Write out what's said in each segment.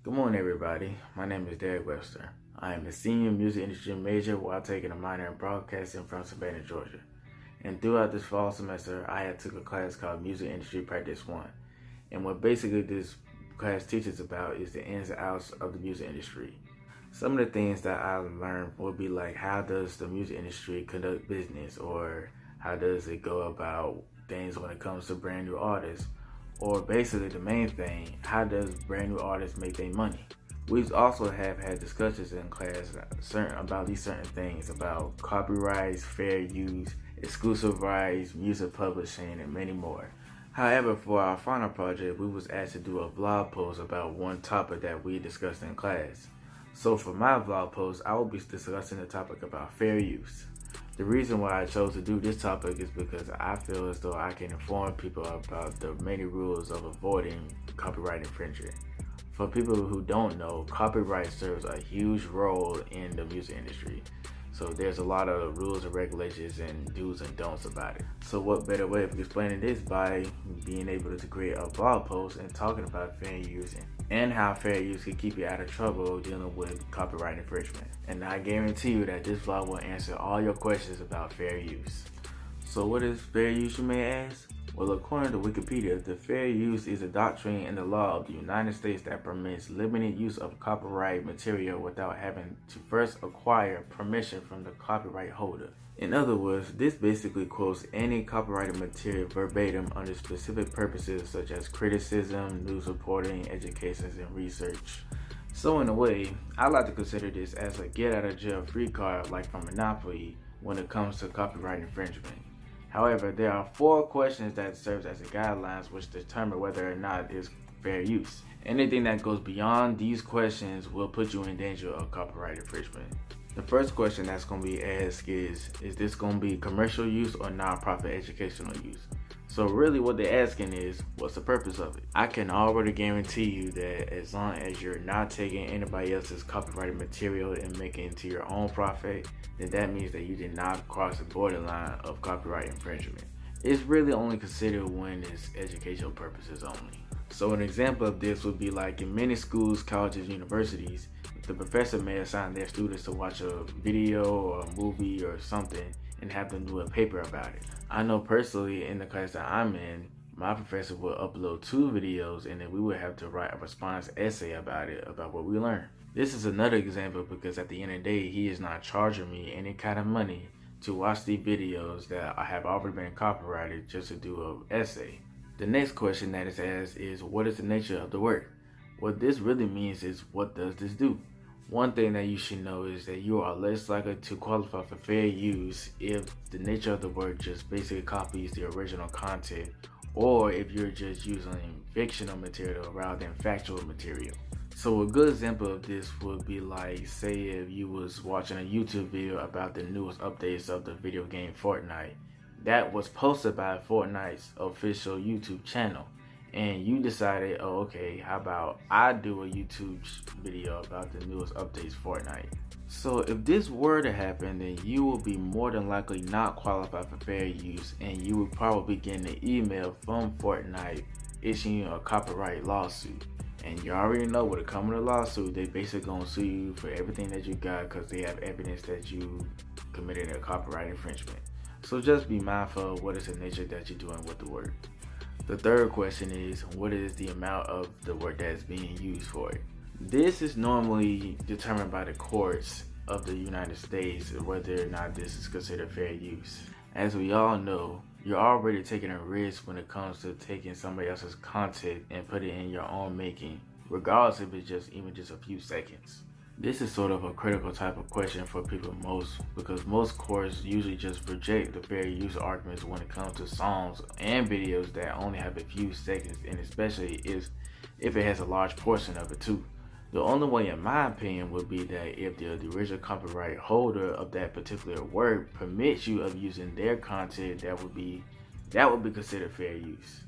Good morning, everybody. My name is Derek Webster. I am a senior music industry major while taking a minor in broadcasting from Savannah, Georgia. And throughout this fall semester, I had took a class called Music Industry Practice 1. And what basically this class teaches about is the ins and outs of the music industry. Some of the things that I learned would be like, how does the music industry conduct business, or how does it go about things when it comes to brand new artists, or basically the main thing, how does brand new artists make their money? We also have had discussions in class about these certain things, about copyrights, fair use, exclusive rights, music publishing, and many more. However, for our final project, we was asked to do a vlog post about one topic that we discussed in class. So for my vlog post, I will be discussing the topic about fair use. The reason why I chose to do this topic is because I feel as though I can inform people about the many rules of avoiding copyright infringement. For people who don't know, copyright serves a huge role in the music industry. So there's a lot of rules and regulations and do's and don'ts about it. So what better way of explaining this by being able to create a blog post and talking about fair use and how fair use can keep you out of trouble dealing with copyright infringement. And I guarantee you that this vlog will answer all your questions about fair use. So what is fair use, you may ask? Well, according to Wikipedia, the fair use is a doctrine in the law of the United States that permits limited use of copyright material without having to first acquire permission from the copyright holder. In other words, this basically quotes any copyrighted material verbatim under specific purposes such as criticism, news reporting, education, and research. So in a way, I like to consider this as a get out of jail free card like from Monopoly when it comes to copyright infringement. However, there are 4 questions that serve as guidelines which determine whether or not it's fair use. Anything that goes beyond these questions will put you in danger of copyright infringement. The first question that's going to be asked is this going to be commercial use or nonprofit educational use? So really what they're asking is, what's the purpose of it? I can already guarantee you that as long as you're not taking anybody else's copyrighted material and making it to your own profit, then that means that you did not cross the borderline of copyright infringement. It's really only considered when it's educational purposes only. So an example of this would be like in many schools, colleges, universities, the professor may assign their students to watch a video or a movie or something and have them do a paper about it. I know personally in the class that I'm in, my professor will upload 2 videos and then we would have to write a response essay about it, about what we learned. This is another example because at the end of the day, he is not charging me any kind of money to watch these videos that have already been copyrighted just to do an essay. The next question that is asked is, what is the nature of the work? What this really means is, what does this do? One thing that you should know is that you are less likely to qualify for fair use if the nature of the work just basically copies the original content, or if you're just using fictional material rather than factual material. So a good example of this would be like, say if you was watching a YouTube video about the newest updates of the video game Fortnite that was posted by Fortnite's official YouTube channel, and you decided, oh okay, how about I do a YouTube video about the newest updates Fortnite. So if this were to happen, then you will be more than likely not qualified for fair use, and you would probably be getting an email from Fortnite issuing you a copyright lawsuit. And you already know with a coming lawsuit, they basically gonna sue you for everything that you got because they have evidence that you committed a copyright infringement. So just be mindful of what is the nature that you're doing with the work. The third question is, what is the amount of the work that is being used for it? This is normally determined by the courts of the United States whether or not this is considered fair use. As we all know, you're already taking a risk when it comes to taking somebody else's content and putting it in your own making, regardless if it's even just a few seconds. This is sort of a critical type of question for people because most courts usually just reject the fair use arguments when it comes to songs and videos that only have a few seconds, and especially if it has a large portion of it too. The only way, in my opinion, would be that if the original copyright holder of that particular work permits you of using their content, that would be considered fair use.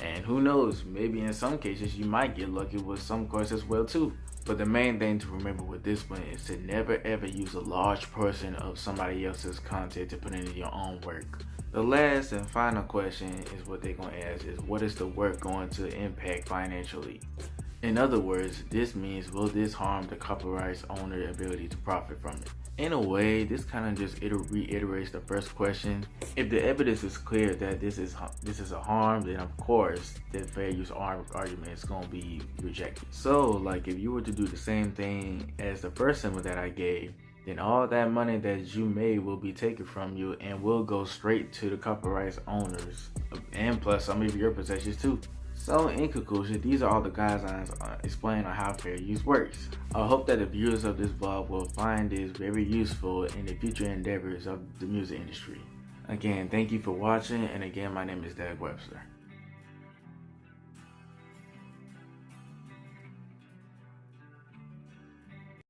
And who knows, maybe in some cases you might get lucky with some courts as well too. But the main thing to remember with this one is to never ever use a large portion of somebody else's content to put into your own work. The last and final question is what they're going to ask is, what is the work going to impact financially? In other words, this means, will this harm the copyright's owner's ability to profit from it? In a way, this kind of just reiterates the first question. If the evidence is clear that this is a harm, then of course the fair use argument is going to be rejected. So, like, if you were to do the same thing as the first symbol that I gave, then all that money that you made will be taken from you and will go straight to the copyright owners, and plus some of your possessions too. So in conclusion, these are all the guidelines explaining on how fair use works. I hope that the viewers of this vlog will find this very useful in the future endeavors of the music industry. Again, thank you for watching, and again, my name is Derek Webster.